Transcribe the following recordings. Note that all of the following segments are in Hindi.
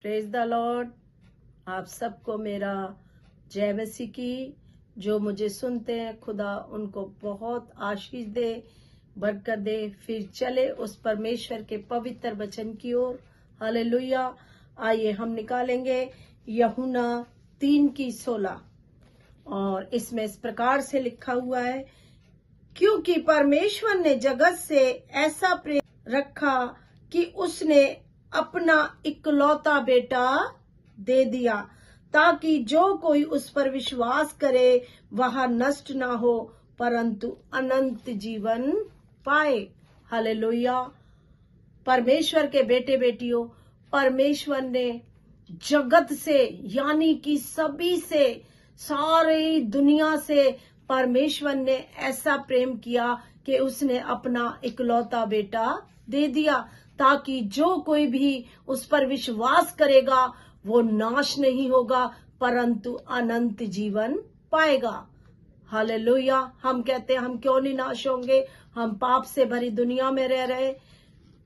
Praise the Lord. आप सबको मेरा जय मसीह की। जो मुझे सुनते हैं खुदा उनको बहुत आशीष दे, बरकत दे। फिर चले उस परमेश्वर के पवित्र वचन की ओर। हालेलुया। आइए हम निकालेंगे यूहन्ना 3:16 और इसमें इस प्रकार से लिखा हुआ है, क्योंकि परमेश्वर ने जगत से ऐसा प्रेम रखा कि उसने अपना इकलौता बेटा दे दिया, ताकि जो कोई उस पर विश्वास करे वह नष्ट ना हो परंतु अनंत जीवन पाए। हालेलुया। परमेश्वर के बेटे बेटियों, परमेश्वर ने जगत से यानी कि सभी से, सारी दुनिया से परमेश्वर ने ऐसा प्रेम किया कि उसने अपना इकलौता बेटा दे दिया, ताकि जो कोई भी उस पर विश्वास करेगा वो नाश नहीं होगा परंतु अनंत जीवन पाएगा। हालेलुया। हम कहते हैं हम क्यों नहीं नाश होंगे, हम पाप से भरी दुनिया में रह रहे।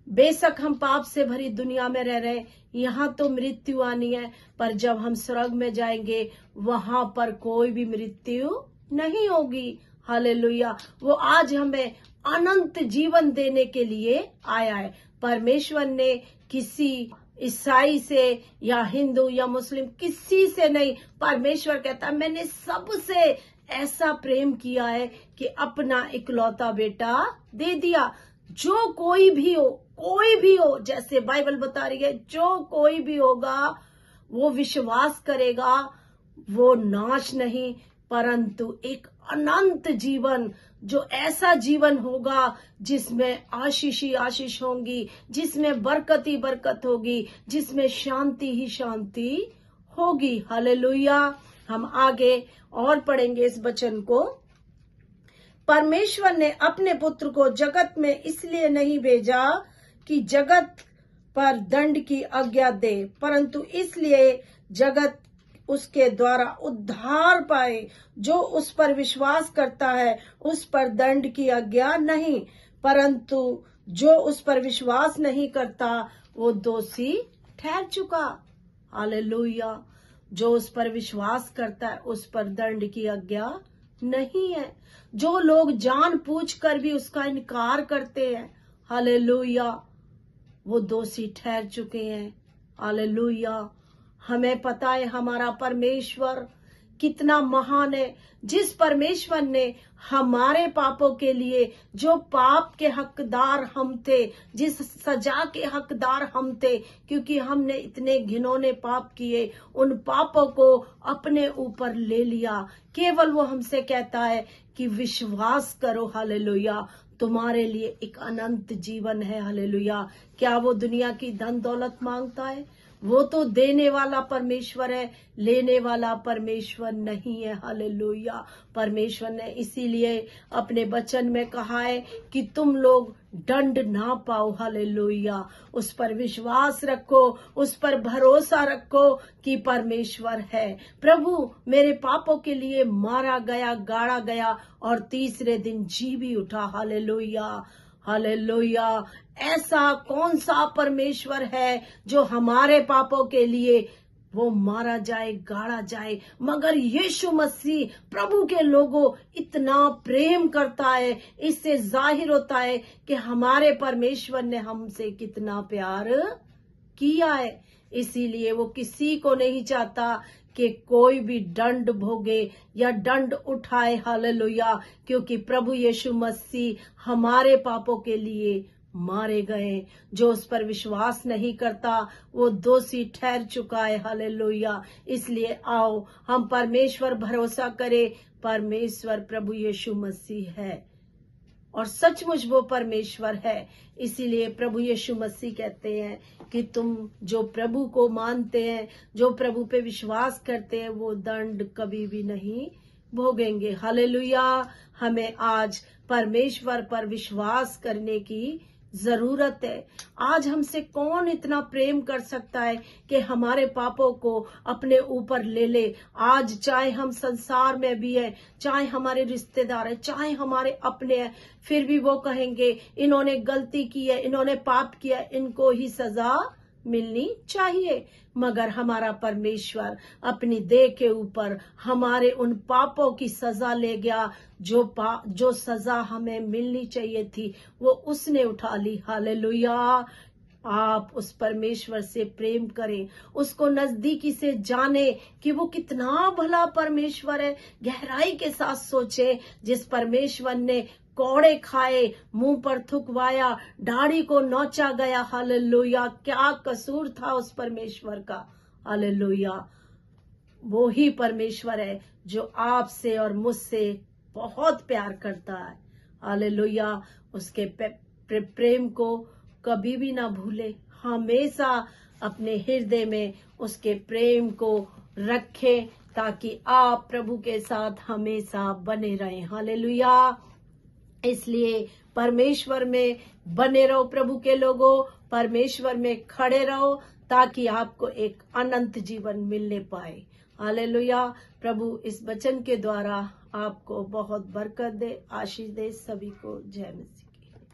बेशक हम पाप से भरी दुनिया में रह रहे, यहाँ तो मृत्यु आनी है, पर जब हम स्वर्ग में जाएंगे वहां पर कोई भी मृत्यु नहीं होगी। हालेलुया। वो आज हमें अनंत जीवन देने के लिए आया है। परमेश्वर ने किसी ईसाई से या हिंदू या मुस्लिम किसी से नहीं, परमेश्वर कहता है मैंने सबसे ऐसा प्रेम किया है कि अपना इकलौता बेटा दे दिया। जो कोई भी हो, जैसे बाइबल बता रही है, जो कोई भी होगा वो विश्वास करेगा वो नाश नहीं परंतु एक अनंत जीवन, जो ऐसा जीवन होगा जिसमें आशीष ही आशीष होंगी, जिसमें बरकत ही बरकत होगी, जिसमें शांति ही शांति होगी। हालेलुया। हम आगे और पढ़ेंगे इस वचन को। परमेश्वर ने अपने पुत्र को जगत में इसलिए नहीं भेजा कि जगत पर दंड की आज्ञा दे, परंतु इसलिए जगत उसके द्वारा उद्धार पाए। जो उस पर विश्वास करता है उस पर दंड की आज्ञा नहीं, परंतु जो उस पर विश्वास नहीं करता वो दोषी ठहर चुका। हालेलुया। जो उस पर विश्वास करता है उस पर दंड की आज्ञा नहीं है। जो लोग जानबूझकर भी उसका इनकार करते हैं, हालेलुया, वो दोषी ठहर चुके हैं। हालेलुया। हमें पता है हमारा परमेश्वर कितना महान है। जिस परमेश्वर ने हमारे पापों के लिए, जो पाप के हकदार हम थे, जिस सजा के हकदार हम थे, क्योंकि हमने इतने घिनौने पाप किए, उन पापों को अपने ऊपर ले लिया। केवल वो हमसे कहता है कि विश्वास करो। हालेलुया। तुम्हारे लिए एक अनंत जीवन है। हालेलुया। क्या वो दुनिया की धन दौलत मांगता है? वो तो देने वाला परमेश्वर है, लेने वाला परमेश्वर नहीं है। हालेलुया। परमेश्वर ने इसीलिए अपने वचन में कहा है कि तुम लोग दंड ना पाओ। हालेलुया। उस पर विश्वास रखो, उस पर भरोसा रखो कि परमेश्वर है। प्रभु मेरे पापों के लिए मारा गया, गाड़ा गया और तीसरे दिन जी भी उठा। हालेलुया। हालेलुया। ऐसा कौन सा परमेश्वर है जो हमारे पापों के लिए वो मारा जाए, गाड़ा जाए, मगर यीशु मसीह प्रभु के लोगों इतना प्रेम करता है। इससे जाहिर होता है कि हमारे परमेश्वर ने हमसे कितना प्यार किया है। इसीलिए वो किसी को नहीं चाहता कि कोई भी दंड भोगे या दंड उठाए। हालेलुया। क्योंकि प्रभु यीशु मसीह हमारे पापों के लिए मारे गए। जो उस पर विश्वास नहीं करता वो दोषी ठहर चुका है। हालेलुया। इसलिए आओ हम परमेश्वर भरोसा करें। परमेश्वर प्रभु यीशु मसीह है और सचमुच वो परमेश्वर है। इसीलिए प्रभु यीशु मसीह कहते हैं कि तुम जो प्रभु को मानते हैं, जो प्रभु पे विश्वास करते हैं, वो दंड कभी भी नहीं भोगेंगे। हालेलुया। हमें आज परमेश्वर पर विश्वास करने की जरूरत है। आज हमसे कौन इतना प्रेम कर सकता है कि हमारे पापों को अपने ऊपर ले ले। आज चाहे हम संसार में भी है, चाहे हमारे रिश्तेदार है, चाहे हमारे अपने हैं, फिर भी वो कहेंगे इन्होंने गलती की है, इन्होंने पाप किया, इनको ही सजा मिलनी चाहिए, मगर हमारा परमेश्वर अपनी देह के ऊपर हमारे उन पापों की सजा ले गया। जो सजा हमें मिलनी चाहिए थी वो उसने उठा ली। हालेलुया। आप उस परमेश्वर से प्रेम करें, उसको नजदीकी से जाने कि वो कितना भला परमेश्वर है। गहराई के साथ सोचे, जिस परमेश्वर ने कोड़े खाए, मुंह पर थुकवाया, दाढ़ी को नोचा गया। हालेलुया। क्या कसूर था उस परमेश्वर का। हालेलुया। वो ही परमेश्वर है जो आपसे और मुझसे बहुत प्यार करता है। हालेलुया। उसके प्रेम को कभी भी ना भूले, हमेशा अपने हृदय में उसके प्रेम को रखें, ताकि आप प्रभु के साथ हमेशा बने रहें। हालेलुया। इसलिए परमेश्वर में बने रहो प्रभु के लोगों, परमेश्वर में खड़े रहो, ताकि आपको एक अनंत जीवन मिलने पाए। हालेलुया। प्रभु इस वचन के द्वारा आपको बहुत बरकत दे, आशीष दे। सभी को जय मसीह।